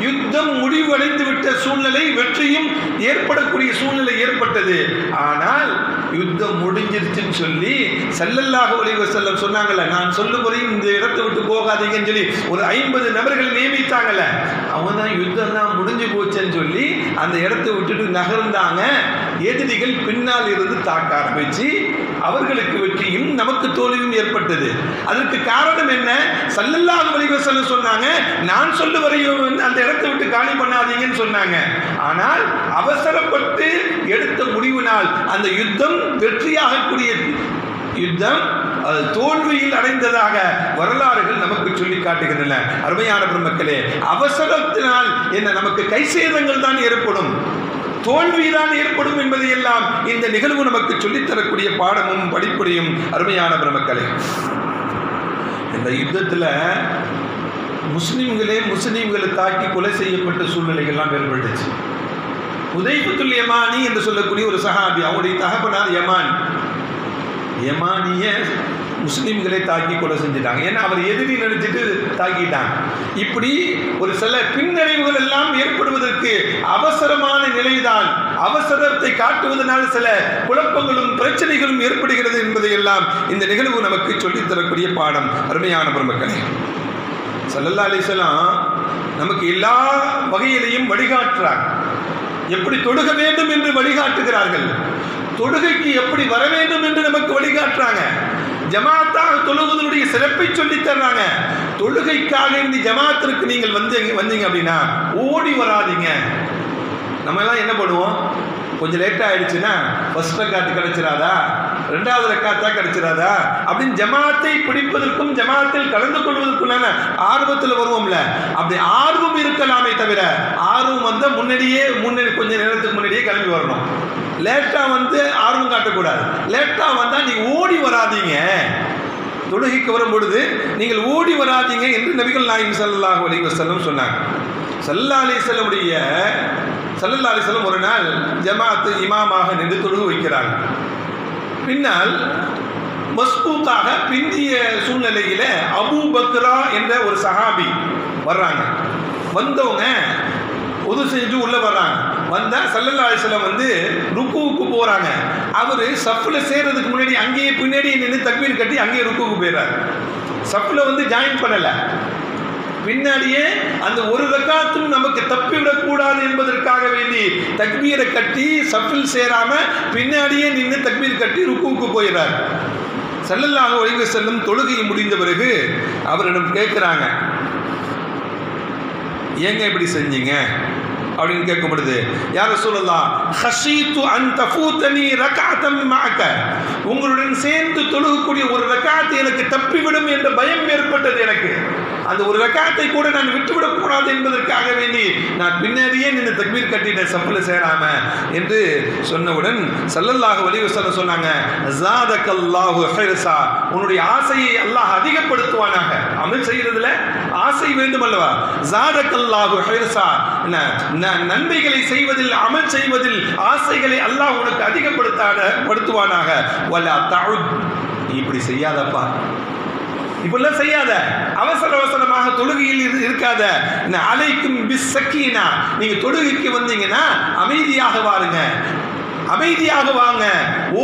Speaker 1: யுத்தம் முடிவடைந்து விட்ட சூழ்நிலை, வெற்றியும் ஏற்படக்கூடிய சூழ்நிலை ஏற்பட்டது. ஆனால் யுத்தம் முடிஞ்சிருச்சுன்னு சொல்லி ஸல்லல்லாஹு அலைஹி வஸல்லம் சொன்னாங்கல்ல, நான் சொல்லும் வரையும் இந்த இடத்தை விட்டு போகாதீங்கன்னு சொல்லி ஒரு 50 நபர்கள் நியமித்தாங்கல்ல, அவங்க தான் யுத்தம் தான் முடிஞ்சு போச்சுன்னு சொல்லி அந்த இடத்தை விட்டுட்டு நகர்ந்தாங்க. எதிரிகள் பின்னால் இருந்து தாக்க ஆரம்பிச்சு அவர்களுக்கு வெற்றியும் நமக்கு தோல்வியும் ஏற்பட்டது. அதற்கு காரணம் என்ன? ஸல்லல்லாஹு அலைஹி வஸல்லம் சொன்னாங்க, நான் சொல்ல வரையும் அந்த இடத்தை விட்டு காலி பண்ணாதீங்கன்னு சொன்னாங்க. ஆனால் அவசரப்பட்டு எடுத்த முடிவினால் அந்த யுத்தம் வெற்றியாகக்கூடிய யுத்தம் தோல்வியில் அடைந்ததாக வரலாறுகள் நமக்கு சொல்லி காட்டுகின்றன. அருமையான பெருமக்களே, அவசரத்தினால் என்ன நமக்கு கை சேதங்கள் தான் ஏற்படும், தோல்விதான் ஏற்படும் என்பதை எல்லாம் இந்த நிகழ்வு நமக்கு சொல்லித்தரக்கூடிய பாடமும் படிப்புரையும். அருமையான பெருமக்களே, இந்த யுத்தத்தில் முஸ்லிம்களை தாக்கி கொலை செய்யப்பட்ட சூழ்நிலைகள்லாம் ஏற்பட்டுச்சு. ஹுதைஃபத்துல் யமானி என்று சொல்லக்கூடிய ஒரு சஹாபி, அவருடைய தகப்பனார் யமானிய முஸ்லிம்களை தாக்கி கொலை செஞ்சுட்டாங்க. ஏன்னா அவர் எதிரி நினைச்சிட்டு தாக்கிட்டாங்க. இப்படி ஒரு சில பின்னடைவுகள் எல்லாம் ஏற்படுவதற்கு அவசரமான நிலைதான், அவசரத்தை காட்டுவதனால் சில குழப்பங்களும் பிரச்சனைகளும் ஏற்படுகிறது என்பதை எல்லாம் இந்த நிகழ்வு நமக்கு சொல்லித்தரக்கூடிய பாடம். அருமையான பெருமக்களே, ஸல்லல்லாஹு அலைஹி வஸல்லம் நமக்கு எல்லா வகையிலையும் வழிகாட்டுறார். எப்படி தொழுக வேண்டும் என்று வழிகாட்டுகிறார்கள், தொழுகைக்கு எப்படி வர வேண்டும் என்று நமக்கு வழிகாட்டுறாங்க. ஜமாத்தாக தொழுவதனுடைய சிறப்பை சொல்லி தர்றாங்க. தொழுகைக்காக இந்த ஜமாத்திற்கு நீங்கள் வந்தீங்க அப்படின்னா ஓடி வராதீங்க. நம்ம எல்லாம் என்ன பண்ணுவோம், கொஞ்சம் லேட்டாக ஆயிடுச்சுன்னா ஃபர்ஸ்ட் ரக்காத்து கிடைச்சிடாதா, ரெண்டாவது ரக்காத்தா கிடைச்சிடாதா அப்படின்னு ஜமாத்தை பிடிப்பதற்கும் ஜமாத்தில் கலந்து கொள்வதற்குள்ளான ஆர்வத்தில் வருவோம்ல. அப்படி ஆர்வம் இருக்கலாமே தவிர ஆர்வம் வந்தால் முன்னாடி கொஞ்சம் நேரத்துக்கு முன்னாடியே கிளம்பி வரணும். லேட்டாக ஆர்வம் காட்டக்கூடாது. லேட்டாக வந்தால் நீங்கள் ஓடி வராதீங்க. தொழுகைக்கு வரும் பொழுது நீங்கள் ஓடி வராதீங்க என்று நபிகள் நாயகம் ஸல்லல்லாஹு அலைஹி வஸல்லம் சொன்னாங்க. ஸல்லல்லாஹு அலைஹி வஸல்லம் ஒரு நாள் ஜமாத்து இமாமாக நின்று தொழுகை வைக்கிறாங்க. பின்னால் மஸ்பூக்காக பிந்திய சூழ்நிலையில் அபூ பக்ரா என்ற ஒரு சஹாபி வர்றாங்க. வந்தவங்க உது செஞ்சு உள்ள வர்றாங்க. வந்தால் ஸல்லல்லாஹு அலைஹி வஸல்லம் ருக்குவுக்கு போகிறாங்க. அவர் சஃப்பில் சேர்றதுக்கு முன்னாடி அங்கேயே பின்னாடி நின்று தக்பீர் கட்டி அங்கேயே ருக்குவுக்கு போயிடுறாரு. சஃப்பில் ஜாயின் பண்ணலை. பின்னாடியே அந்த ஒரு ரக்காத்தும் நமக்கு தப்பிவிடக்கூடாது என்பதற்காக வேண்டி தக்பீரை கட்டி சஃபில் சேராம பின்னாடியே நின்று தக்பீர் கட்டி ருக்குவுக்கு போயிடுறார். ஸல்லல்லாஹு அலைஹி வஸல்லம் தொழுகை முடிந்த பிறகு அவரிடம் கேட்குறாங்க, ஏங்க இப்படி செஞ்சீங்க அப்படின்னு கேட்கப்படுது. யா ரசூலல்லாஹ், ஹஷீது அன் தஃபூதனி ரக்அத்தன் மஅக, உங்களுடன் சேர்ந்து தொழுகக்கூடிய ஒரு ரக்காத் எனக்கு தப்பிவிடும் என்ற பயம் ஏற்பட்டது. எனக்கு அந்த ஒரு ரக்காத்தை கூட நான் விட்டுவிடக்கூடாது என்பதற்காக வேண்டி நான் பின்னாடியே நின்று தக்பீர் கட்டிட்டேன் சஃபில் சேராம என்று சொன்னவுடன் ஸல்லல்லாஹு அலைஹி வஸல்லம் சொன்னாங்க, ஸாதகல்லாஹு ஹிர்ஸா, உன்னுடைய ஆசையை அல்லாஹ் அதிகப்படுத்துவானாக. அமல் செய்யறதுல ஆசை வேண்டும் அல்லவா? ஸாதகல்லாஹு ஹிர்ஸா, நன்மைகளை செய்வதில் அமல் செய்வதில் ஆசைகளை அல்லாஹ் உனக்கு அதிகப்படுத்துவானாக. வலா தஉத், இப்படி செய்யாதப்பா, இப்பெல்லாம் செய்யாத, அவசர அவசரமாக தொழுகையில் இருக்காத. அலைக்கும் பிஸ்ஸக்கீனா, நீங்க தொழுகைக்கு வந்தீங்கன்னா அமைதியாக வாருங்க, அமைதியாக வாங்க,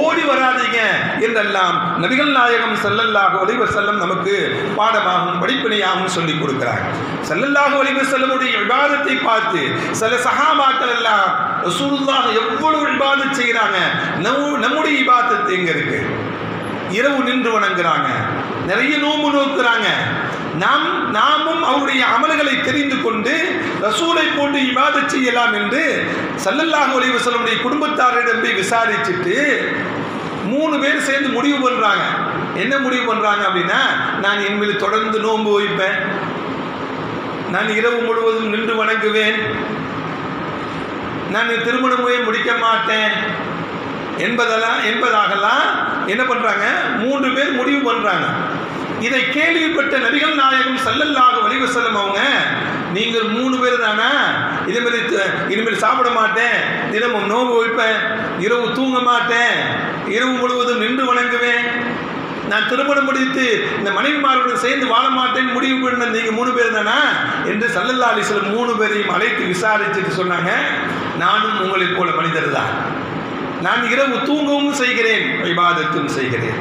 Speaker 1: ஓடி வராதீங்க என்றெல்லாம் நபிகள் நாயகம் ஸல்லல்லாஹு அலைஹி வஸல்லம் நமக்கு பாடமாகவும் படிப்பினையாகவும் சொல்லிக் கொடுக்கிறார். ஸல்லல்லாஹு அலைஹி வஸல்லமுடைய இபாதத்தை பார்த்து சில சஹாபாக்கள் எல்லாம் ரசூலுல்லாஹ் எவ்வளவு இபாதத் செய்கிறாங்க, நம்முடைய இபாதத் எங்க இருக்கு? இரவு நின்று வணங்குறாங்க, நிறைய நோன்பு நோக்குறாங்க. நாமும் அவருடைய அமல்களை தெரிந்து கொண்டு ரசூலை போன்று இபாதத் செய்யலாம் என்று ஸல்லல்லாஹு அலைஹி வஸல்லம் குடும்பத்தாரிடம் போய் விசாரிச்சுட்டு 3 பேர் சேர்ந்து முடிவு பண்றாங்க. என்ன முடிவு பண்றாங்க அப்படின்னா, நான் இனிமேல் தொடர்ந்து நோன்பு வைப்பேன், நான் இரவு முழுவதும் நின்று வணங்குவேன், நான் திருமணமே முடிக்க மாட்டேன் என்பதாகலாம் என்ன பண்றாங்க, 3 பேர் முடிவு பண்றாங்க. இதை கேள்விப்பட்ட நபிகள் நாயகம் ஸல்லல்லாஹு அலைஹி வஸல்லம் அவங்க, நீங்கள் 3 பேர் தானா, இனிமேல் சாப்பிட மாட்டேன், தினமும் நோன்பு வைப்பேன், இரவு தூங்க மாட்டேன், இரவு முழுவதும் நின்று வணங்குவேன், நான் திருமணம் முடித்து இந்த மனைவிமாருடன் சேர்ந்து வாழ மாட்டேன் முடிவு பண்ண நீங்க 3 பேர் தானா என்று ஸல்லல்லாஹு அலைஹி வஸல்லம் 3 பேரையும் அழைத்து விசாரிச்சுட்டு சொன்னாங்க, நானும் உங்களைப் போல மனிதர் தான். நான் இரவு தூங்கவும் செய்கிறேன், இபாதத்தும் செய்கிறேன்,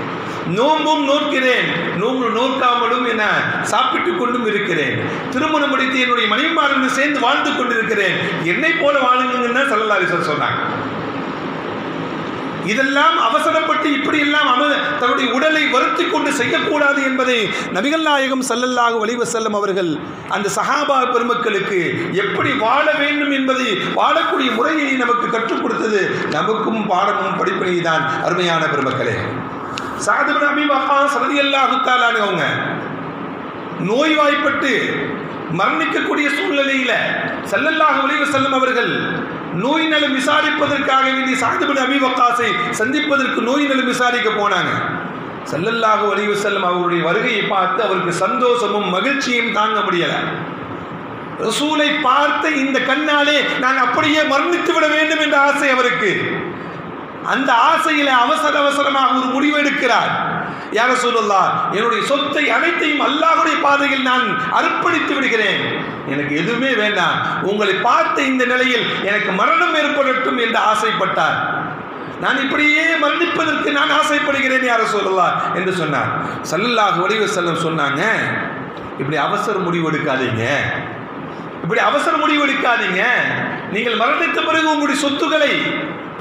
Speaker 1: நோன்பும் நோக்கிறேன், நோன்பு நோக்காமலும் என சாப்பிட்டு கொண்டும் இருக்கிறேன், திருமணம் முடித்து என்னுடைய மனைவிமாருடன் சேர்ந்து வாழ்ந்து கொண்டிருக்கிறேன், என்னை போல வாழுங்கன்னு ஸல்லல்லாஹு அலைஹி வஸல்லம் சொன்னாங்க. இதெல்லாம் அவசரப்பட்டு இப்படி எல்லாம் தன்னுடைய உடலை வருத்தி கொண்டு செய்யக்கூடாது என்பதை நபிகள் நாயகம் ஸல்லல்லாஹு அலைஹி வஸல்லம் அவர்கள் அந்த சஹாபா பெருமக்களுக்கு எப்படி வாழ வேண்டும் என்பதை வாழக்கூடிய முறையை நமக்கு கற்றுக் கொடுத்தது நமக்கும் பாடமும் படிப்பினை தான். அருமையான பெருமக்களே, ஸஅத் இப்னு அபீ வக்காஸ் ரலியல்லாஹு தஆலா அவங்க நோய்வாய்ப்பட்டு மரணிக்கக்கூடிய சூழ்நிலையில ஸல்லல்லாஹு அலைஹி வஸல்லம் அவர்கள் நோய் நலம் விசாரிப்பதற்காக வேண்டி ஸஅத் இப்னு அபீ வக்காஸை சந்திப்பதற்கு நோய் நலம் விசாரிக்க போனாங்க. ஸல்லல்லாஹு அலைஹி வஸல்லம் அவருடைய வருகையை பார்த்து அவருக்கு சந்தோஷமும் மகிழ்ச்சியும் தாங்க முடியல. ரசூலை பார்த்த இந்த கண்ணாலே நான் அப்படியே மரணித்து விட வேண்டும் என்ற ஆசை அவருக்கு. அந்த ஆசையில அவசரமாக ஒரு முடிவு எடுக்கிறார். யா ரசூலுல்லாஹ், என்னுடைய சொத்தை அனைத்தையும் அல்லாஹ்வுடைய பாதையில் நான் அர்ப்பணித்து விடுகிறேன், எனக்கு எதுவுமே வேண்டாம், உங்களை பார்த்த இந்த நிலையில் எனக்கு மரணம் ஏற்படட்டும் என்று ஆசைப்பட்டார். நான் இப்படியே மரணிப்பதற்கு நான் ஆசைப்படுகிறேன் யா ரசூலுல்லாஹ் என்று சொன்னார். ஸல்லல்லாஹு அலைஹி வஸல்லம் சொன்னாங்க, இப்படி அவசர முடிவு எடுக்காதீங்க, இப்படி அவசர முடிவு எடுக்காதீங்க. நீங்கள் மரணித்த பிறகு உங்களுடைய சொத்துக்களை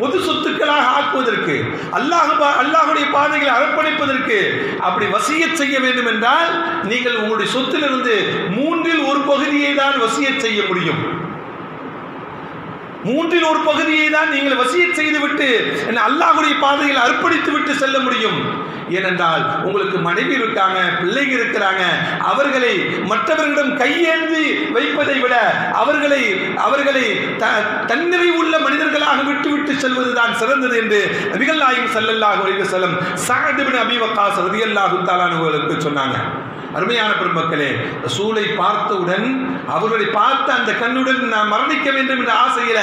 Speaker 1: பொது சொத்துக்களாக ஆக்குவதற்கு, அல்லாஹ்வுடைய பாதைகளை அர்ப்பணிப்பதற்கு அப்படி வசியத் செய்ய வேண்டும் என்றால் நீங்கள் உங்களுடைய சொத்திலிருந்து 1/3 பகுதியை தான் வசியத் செய்ய முடியும். 1/3 பகுதியை தான் நீங்கள் வசியத் செய்துவிட்டு அல்லாஹ்வுடைய பாதையில் அர்ப்பணித்து விட்டு செல்ல முடியும். ஏனென்றால் உங்களுக்கு மனைவி இருக்காங்க, பிள்ளைங்க இருக்கிறாங்க, அவர்களை மற்றவர்களிடம் கையேந்தி வைப்பதை விட அவர்களை தன்னிறைவு உள்ள மனிதர்களாக விட்டு செல்வதுதான் சிறந்தது என்று நபிகள் நாயகம் ஸல்லல்லாஹு அலைஹி வஸல்லம் ஸஅத் இப்னு அபீ வக்காஸ் ரலியல்லாஹு தஆலா அன்ஹு சொன்னாங்க. அருமையான பெருமக்களே, ரசூலை பார்த்தவுடன் அவர்களை பார்த்த அந்த கண்ணுடன் நான் மரணிக்க வேண்டும் என்ற ஆசையில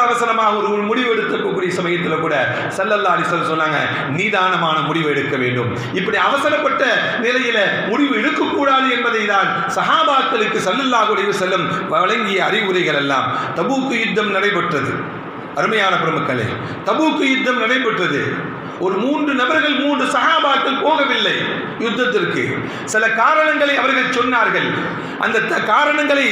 Speaker 1: அவசரமாக ஒரு முடிவு எடுக்கக்கூடிய சமயத்தில் கூட ஸல்லல்லாஹு அலைஹி வஸல்லம் சொன்னாங்க, நிதானமான முடிவு எடுக்க வேண்டும். இப்படி அவசரப்பட்ட நிலையில முடிவு எடுக்கக்கூடாது என்பதை தான் சஹாபாக்களுக்கு ஸல்லல்லாஹு அலைஹி வஸல்லம் வழங்கிய அறிவுரைகள் எல்லாம். தபூக் யுத்தம் நடைபெற்றது. அருமையான பெருமக்களே, தபூக் யுத்தம் நடைபெற்றது. ஒரு 3 நபர்கள் 3 சஹாபாக்கள் போகவில்லை யுத்தத்திற்கு. சில காரணங்களை அவர்கள் சொன்னார்கள். அந்த காரணங்களை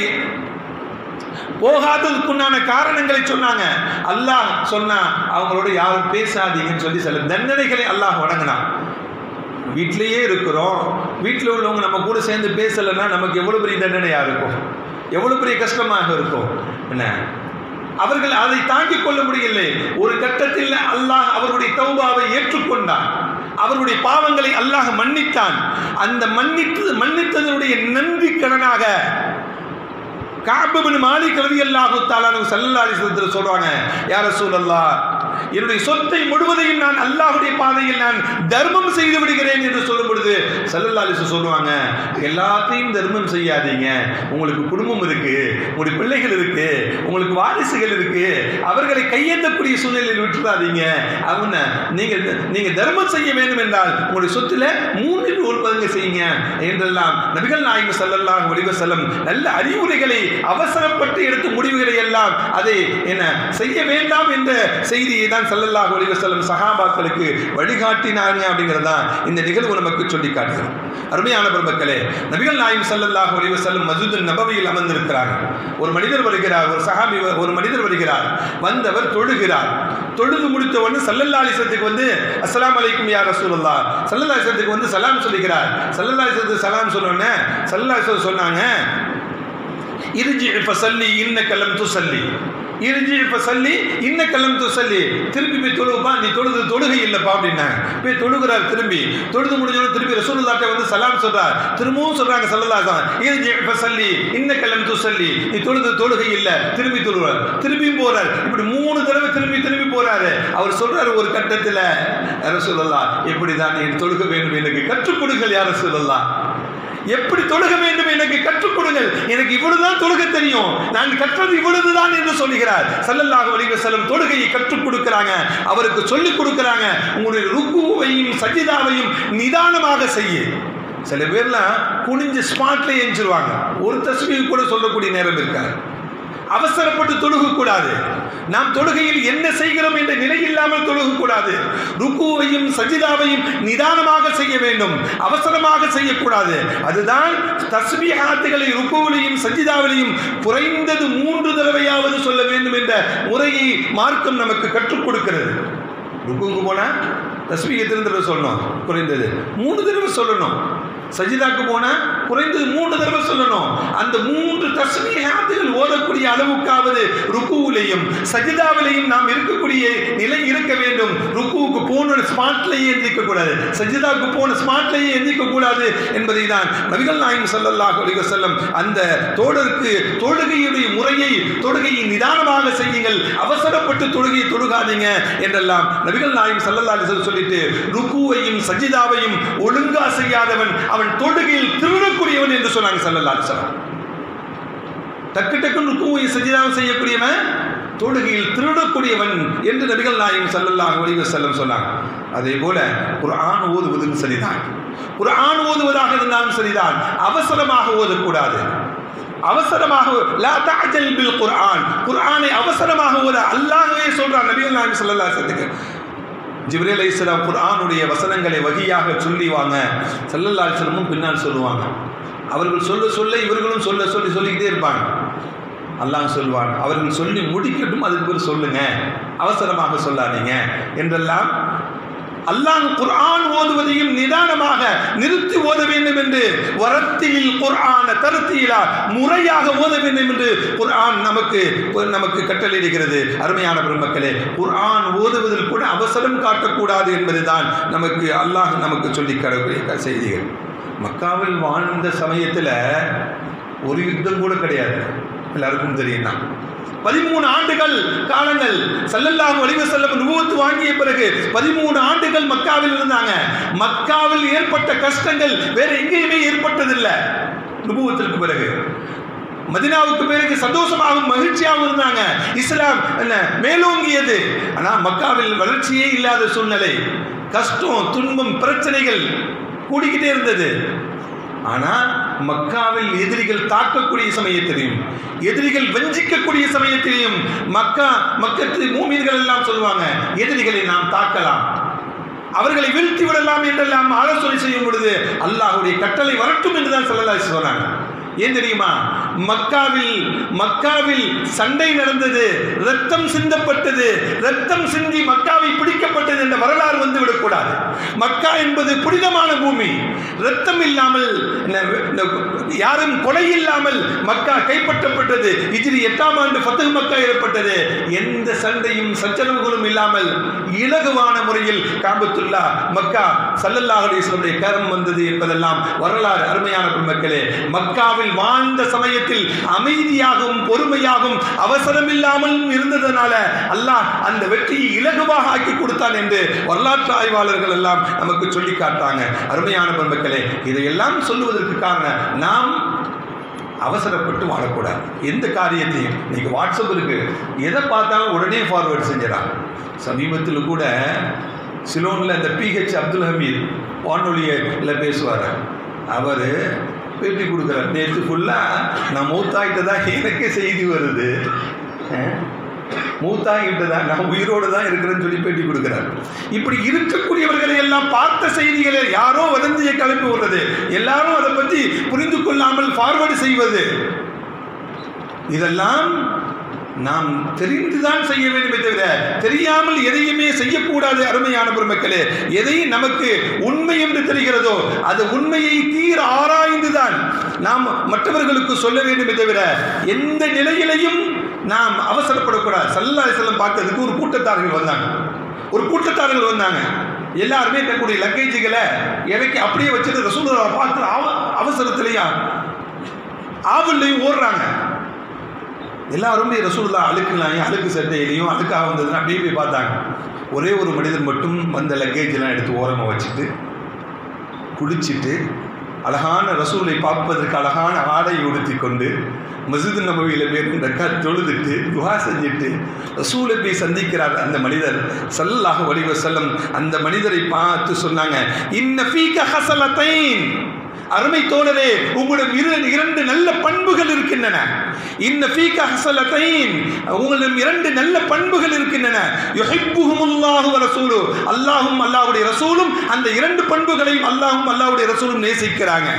Speaker 1: போகாததுக்குண்டான காரணங்களை சொன்னாங்க. அல்லாஹ் சொன்னா அவங்களோட யாரும் பேசாதீங்கன்னு சொல்லி சில தண்டனைகளை அல்லாஹ் வழங்கினான். வீட்டிலேயே இருக்கிறோம், வீட்டில் உள்ளவங்க நம்ம கூட சேர்ந்து பேசலைன்னா நமக்கு எவ்வளவு பெரிய தண்டனையா இருக்கும், எவ்வளவு பெரிய கஷ்டமாக இருக்கும். என்ன அவர்கள் அதை தாங்கிக் கொள்ள முடியவில்லை. ஒரு கட்டத்தில் அல்லாஹ் அவருடைய தௌபாவை ஏற்றுக்கொண்டான். அவருடைய பாவங்களை அல்லாஹ் மன்னித்தான். அந்த மன்னித்ததனுடைய நன்றி கடனாக கஅப் இப்னு மாலிக் ரலியல்லாஹு தஆலா ஸல்லல்லாஹு அலைஹி வஸல்லம் சொல்றாங்க, யா ரசூலல்லாஹ், என்னுடைய சொத்தை முழுவதையும் நான் அல்லாஹ்வுடைய பாதையில் நான் தர்மம் செய்து விடுகிறேன் என்று சொல்லும் பொழுது ஸல்லல்லாஹு அலைஹி வஸல்லம் சொல்லுவாங்க, எல்லாத்தையும் தர்மம் செய்யாதீங்க. உங்களுக்கு குடும்பம் இருக்கு, உங்களுடைய பிள்ளைகள் இருக்கு, உங்களுக்கு வாரிசுகள் இருக்கு, அவர்களை கையேந்தக்கூடிய சூழ்நிலையில் விட்டுறாதீங்க. அவங்க நீங்க தர்மம் செய்ய வேண்டும் என்றால் உங்களுடைய சொத்துல 1/3 பங்கு செய்யுங்க என்றெல்லாம் நபிகள் நாயகம் ஸல்லல்லாஹு அலைஹி வஸல்லம் நல்ல அறிவுரைகளை, அவசரப்பட்டு எடுத்த முடிவுகளை எல்லாம் அதை என்ன செய்ய வேண்டாம் என்ற செய்தியை தான் ஸல்லல்லாஹு அலைஹி வஸல்லம் சஹாபாக்களுக்கு வழிகாட்டினாங்க அப்படிங்கிறதா இந்த நிகழ்வு நமக்கு சொல்லி காட்டுகிறது. அருமையான பெருமக்களே, நபிகள் நாயகம் ஸல்லல்லாஹு அலைஹி வஸல்லம் மஸ்ஜிதுன் நபவியில் அமர்ந்திருக்கிறார். ஒரு மனிதர் வருகிறார், ஒரு மனிதர் வருகிறார். வந்தவர் தொழுகிறார். தொழுது முடித்த உடனே ஸல்லல்லாஹு அலைஹி வஸல்லத்துக்கு வந்து அஸ்ஸலாமு அலைக்கும் யா ரசூலல்லாஹ், ஸல்லல்லாஹு அலைஹி வஸல்லத்துக்கு வந்து சலாம் சொல்லிக்கிறார். ஸல்லல்லாஹு அலைஹி வஸல்லத்துக்கு சலாம் சொன்னோன்னே ஸல்லல்லாஹு அலைஹி வஸல்லம் சொன்னாங்க, இர்ஜி ஃபஸல்லி இன்னக லம் துஸல்லி, இர்ஜி ஃபஸல்லி இன்னக லம் துஸல்லி, திருப்பி போய் தொழுப்பா, நீ தொழுகை இல்லப்பா அப்படின்னாங்க. போய் தொழுகிறார். திரும்பி தொழுது முடிஞ்சோன்னு திருப்பி ரசூலுல்லாஹ்ட்ட வந்து சலாம் சொல்றார். திரும்பவும் சொல்றாங்க ஸல்லல்லாஹு அலைஹி வஸல்லம், இர்ஜி ஃபஸல்லி இன்னக லம் துஸல்லி, நீ தொழுகை இல்ல, திரும்பி தொழுவார். திரும்பியும் போறார். இப்படி 3 தடவை திரும்பி போறாரு. அவர் சொல்றாரு ஒரு கட்டத்தில், ரசூலுல்லாஹ், எப்படிதான் நீ தொழுக வேண்டும் எனக்கு கற்றுக் கொடுங்கள் யா ரசூலுல்லாஹ், எப்படி தொழுக வேண்டும் எனக்கு கற்றுக் கொடுங்கள், எனக்கு இவ்வளவுதான் தொழுக தெரியும், நான் கற்றது இவ்வளவுதான் என்று சொல்லுகிறார். ஸல்லல்லாஹு அலைஹி வஸல்லம் தொழுகையை கற்றுக் கொடுக்கிறாங்க, அவருக்கு சொல்லிக் கொடுக்கிறாங்க. உங்களுடைய ருக்குவையும் சஜிதாவையும் நிதானமாக செய்ய. சில பேர்லாம் குனிஞ்சு ஸ்பாட்ல எஞ்சிருவாங்க, ஒரு தஸ்பீஹ் கூட சொல்லக்கூடிய நேரம் இருக்காது. அவசரப்பட்டு தொழுகக்கூடாது. நாம் தொழுகையில் என்ன செய்கிறோம் என்ற நிலை இல்லாமல் தொழுகக்கூடாது. ருக்குவையும் சஜிதாவையும் நிதானமாக செய்ய வேண்டும், அவசரமாக செய்யக்கூடாது. அதுதான் தஸ்பீஹாத்துகளை ருக்குவிலையும் சஜிதாவிலையும் குறைந்தது 3 தடவையாவது சொல்ல வேண்டும் என்ற முறையை மார்க்கம் நமக்கு கற்றுக் கொடுக்கிறது. ருக்குவுக்கு போனா தஸ்பீஹ் எத்தனை தடவை சொல்லணும்? குறைந்தது 3 தடவை சொல்லணும். சஜிதாக்கு போனா குறைந்தது 3 தடவை சொல்லணும். அந்த 3 தஸ்பீஹாத்துகள் ஓதக்கூடிய அளவுக்காவது ருக்குவிலையும் சஜிதாவிலையும் நாம் இருக்கக்கூடிய நிலை இருக்க வேண்டும். ருக்குவுக்கு போன ஸ்பாட்லேயே எந்திரிக்க கூடாது, சஜிதாவுக்கு போன ஸ்பாட்லேயே எந்திரிக்க கூடாது என்பதை தான் நபிகள் நாயகம் ஸல்லல்லாஹு அலைஹி வஸல்லம் அந்த தோழருக்கு தொழுகையுடைய முறையை, தொழுகையை நிதானமாக செய்யுங்கள், அவசரப்பட்டு தொழுகையை தொழுகாதீங்க என்றெல்லாம் நபிகள் நாயகம் ஸல்லல்லாஹு அலைஹி வஸல்லம் சொல்லிட்டு, ருக்குவையும் சஜிதாவையும் ஒழுங்கா செய்யாதவன் அவன் தொழுகையில் திருடக்கூடியவன் என்று சொன்னாங்க ஸல்லல்லாஹு அலைஹி வஸல்லம். டக்கு ருக்குவையும் சஜிதாவும் செய்யக்கூடியவன் தொழுகையில் திருடக்கூடியவன் என்று நபிகள் நாயகம் ஸல்லல்லாஹு அலைஹி வஸல்லம் சொன்னாங்க. அதே போல குர்ஆன் ஓதுவதும் சரிதான். குர்ஆன் ஓதுவதாக இருந்தாலும் சரிதான், அவசரமாக ஓதக்கூடாது. அவசரமாக லா தஅஜல் பில் குர்ஆன், குர்ஆனை அவசரமாக ஓத அல்லாஹ்வே சொல்றார் நபிகள் நாயகம் ஸல்லல்லாஹு அலைஹி வஸல்லம். ஜிப்ரீல் அலைஹிஸ்ஸலாம் குர்ஆனுடைய வசனங்களை வஹியாக சொல்லிவாங்க, ஸல்லல்லாஹு அலைஹி வஸல்லமும் பின்னால் சொல்லுவாங்க. அவர்கள் சொல்ல இவர்களும் சொல்லிக்கிட்டே இருப்பாங்க. அல்லாஹ் சொல்வான், அவர்கள் சொல்லி முடிக்கட்டும், அதுக்கு பிறகு சொல்லுங்க அவசரமாக சொல்லாதீங்க என்றெல்லாம் அல்லாஹ் குர்ஆன் ஓதுவதையும் நிதானமாக நிறுத்தி ஓத வேண்டும் என்று வரத்திலில் குர்ஆன தர்தீலா முறையாக ஓத வேண்டும் என்று குர்ஆன் நமக்கு கட்டளையிடுகிறது. அருமையான பெருமக்களே, குர்ஆன் ஓதுவதில் கூட அவசரம் காட்டக்கூடாது என்பதுதான் அல்லாஹ் நமக்கு சொல்லி தரக்கூடிய செய்திகள். மக்காவில் வாழ்ந்த சமயத்தில் ஒரு யுத்தம் கூட கிடையாது, எல்லாருக்கும் தெரியும் தான். 13 ஆண்டுகள் காலங்கள் ஸல்லல்லாஹு அலைஹி வஸல்லம் நுபுவத் வாங்கிய பிறகு 13 ஆண்டுகள் மக்காவில் இருந்தாங்க. மக்காவில் ஏற்பட்ட கஷ்டங்கள் வேற எங்கேயுமே ஏற்பட்டதில்லை. நுபுவத்திற்கு பிறகு மதீனாவுக்கு பிறகு சந்தோஷமாகவும் மகிழ்ச்சியாகவும் இருந்தாங்க. இஸ்லாம் மேலோங்கியது. ஆனால் மக்காவில் வளர்ச்சியே இல்லாத சூழ்நிலை, கஷ்டம், துன்பம், பிரச்சனைகள் கூடிக்கிட்டே இருந்தது. ஆனால் மக்காவில் எதிரிகள் தாக்கக்கூடிய சமயத்திலையும், எதிரிகள் வஞ்சிக்கக்கூடிய சமயத்திலையும் மக்கத்து மூமின்கள் எல்லாம் சொல்லுவாங்க, எதிரிகளை நாம் தாக்கலாம், அவர்களை வீழ்த்தி விடலாம் என்றெல்லாம் ஆலோசனை செய்யும் பொழுது அல்லாஹ்வுடைய கட்டளை வரட்டும் என்றுதான் ஸல்லல்லாஹு அலைஹி வஸல்லம் சொன்னாங்க. ஏன் தெரியுமா? மக்காவில் சண்டை நடந்தது, ரத்தம் சிந்தப்பட்டது, ரத்தம் சிந்தி மக்காவை பிடிக்கப்பட்டது என்ற வரலாறு வந்து விடக்கூடாது. மக்கா என்பது புனிதமான பூமி. ரத்தம் இல்லாமல், யாரும் கொலை இல்லாமல் மக்கா கைப்பற்றப்பட்டது. ஹிஜ்ரி 8ஆம் ஆண்டு ஃபத்ஹ் மக்கா ஏற்பட்டது. எந்த சண்டையும் சச்சரவுகளும் இல்லாமல் இலகுவான முறையில் காபத்துல்லா மக்கா ஸல்லல்லாஹு அலைஹி வஸல்லம் கரம் வந்தது என்பதெல்லாம் வரலாறு. அருமையான பெருமக்களே, மக்காவில் வாழ்ந்த சமயத்தில் அமைதியாகவும் பொறுமையாகவும் அவசரம் இல்லாமல் இருந்ததனால அல்லாஹ் அந்த வெற்றியை இலகுவாக ஆக்கி கொடுத்தான் என்று வரலாற்று ஆய்வாளர்கள் எல்லாம் நமக்கு சொல்லி காட்டாங்க. அருமையான பெருமக்களே, இதையெல்லாம் சொல்லுவதற்கு காரணம், நாம் அவசரப்பட்டு வாழக்கூடாது. எந்த காரியத்தையும் இன்னைக்கு வாட்ஸ்அப் இருக்கு, எதை பார்த்தாலும் உடனே ஃபார்வர்ட் செஞ்சிடறாங்க. சமீபத்தில் கூட சிலோனில் இந்த PH அப்துல் ஹமீத் வானொலியில் பேசுவார். அவர் பேட்டி கொடுக்குறார். நேற்று ஃபுல்லாக நான் மூத்தாகிட்டு தான் எனக்கே செய்தி வருது, மூத்தாகிட்டு தான் நான் உயிரோடு தான் இருக்கிறேன்னு சொல்லி பேட்டி கொடுக்குறார். இப்படி இருக்கக்கூடியவர்களை எல்லாம் பார்த்த செய்திகளை யாரோ வதந்தியை கிளப்பி விடுறது, எல்லாரும் அதை பற்றி புரிந்து கொள்ளாமல் ஃபார்வர்டு செய்வது, இதெல்லாம் நாம் தெரிந்துதான் செய்ய வேண்டுமே தவிர தெரியாமல் எதையுமே செய்யக்கூடாது. அருமையான பெருமக்களே, எதை நமக்கு உண்மை என்று தெரிகிறதோ அது உண்மையை தீர ஆராய்ந்துதான் நாம் மற்றவர்களுக்கு சொல்ல வேண்டுமே தவிர எந்த நிலையிலையும் நாம் அவசரப்படக்கூடாது. ஸல்லல்லாஹு அலைஹி வஸல்லம் பார்க்கறதுக்கு ஒரு கூட்டத்தார்கள் வந்தாங்க. எல்லாருமே தன்னுடைய லக்கேஜுகளை இறக்கி அப்படியே வச்சுட்டு ரசூலுல்லாஹ் பார்த்து அவசரத்திலேயே ஆவல்லையும் ஓடுறாங்க. எல்லாருமே ரசூலுல்லாஹ் அழுக்கு சட்டையிலையும் அழுக்காக வந்ததுன்னா அப்படியே போய் பார்த்தாங்க. ஒரே ஒரு மனிதன் மட்டும் வந்த லக்கேஜெல்லாம் எடுத்து ஓரமாக வச்சுட்டு குளிச்சுட்டு அழகான ரசூலை பார்ப்பதற்கு அழகான ஆடை உடுத்தி கொண்டு மஸ்ஜித் நபவியில் போய் ரக்காத் தொழுதுட்டு துஆ செஞ்சுட்டு ரசூலை போய் சந்திக்கிறார் அந்த மனிதர் ஸல்லல்லாஹு அலைஹி வஸல்லம். அந்த மனிதரை பார்த்து சொன்னாங்க, இன்ன ஃபீக ஹஸலத்தைன், அருமை தோழரே, உங்களிடம் 2 நல்ல பண்புகள் இருக்கின்றன. இன்ன ஃபீக ஹஸலத்தைன், உங்களிடம் 2 நல்ல பண்புகள் இருக்கின்றன. யுஹிப்புஹுமுல்லாஹு வ ரசூலுஹு, அல்லாஹ்வும் அல்லாஹ்வுடைய ரசூலும் அந்த 2 பண்புகளையும் அல்லாஹ்வும் அல்லாஹ்வுடைய ரசூலும் நேசிக்கிறாங்க.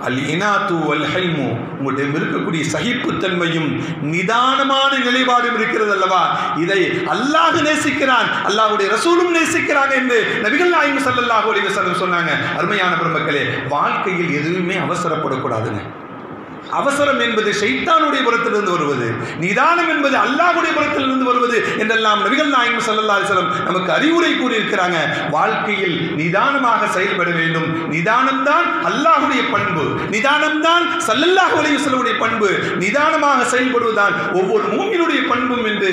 Speaker 1: அல் இனாத்து வல் ஹல்மு, உங்களிடம் இருக்கக்கூடிய சகிப்புத்தன்மையும் நிதானமான நிலைப்பாடும் இருக்கிறது அல்லவா, இதை அல்லாஹ் நேசிக்கிறான், அல்லாஹ்வுடைய ரசூலும் நேசிக்கிறாங்க என்று நபிகள் நாயகம் ஸல்லல்லாஹு அலைஹி வஸல்லம் சொன்னாங்க. அருமையான பெருமக்களே, வாழ்க்கையில் எதுவுமே அவசரப்படக்கூடாதுங்க. அவசரம் என்பது ஷைத்தானுடைய புறத்திலிருந்து வருவது, நிதானம் என்பது அல்லாஹ்வுடைய புறத்திலிருந்து வருவது என்றெல்லாம் நபிகள் நாயகம் ஸல்லல்லாஹு அலைஹி வஸல்லம் நமக்கு அறிவுரை கூறியிருக்கிறாங்க. வாழ்க்கையில் நிதானமாக செயல்பட வேண்டும். நிதானம்தான் அல்லாஹ்வுடைய பண்பு, நிதானம்தான் ஸல்லல்லாஹு அலைஹி வஸல்லமுடைய பண்பு. நிதானமாக செயல்படுவதுதான் ஒவ்வொரு மூமினுடைய பண்பும் என்று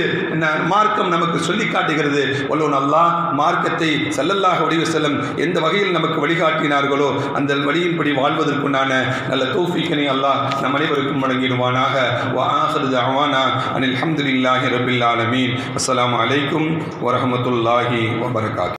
Speaker 1: மார்க்கம் நமக்கு சொல்லி காட்டுகிறது. வல்லோன் அல்லாஹ் மார்க்கத்தை ஸல்லல்லாஹு அலைஹி வஸல்லம் எந்த வகையில் நமக்கு வழிகாட்டினார்களோ அந்த வழியின்படி வாழ்வதற்குண்டான நல்ல தௌஃபீக்கினை அல்லாஹ் நம் அனைவருக்கும் வழங்கிடுவானாக. வ ஆகிரு தஅவானா அனில் ஹம்துலில்லாஹி ரப்பில் ஆலமீன். அஸ்ஸலாமு அலைக்கும் வரஹ்மத்துல்லாஹி வபரகாத்துஹு.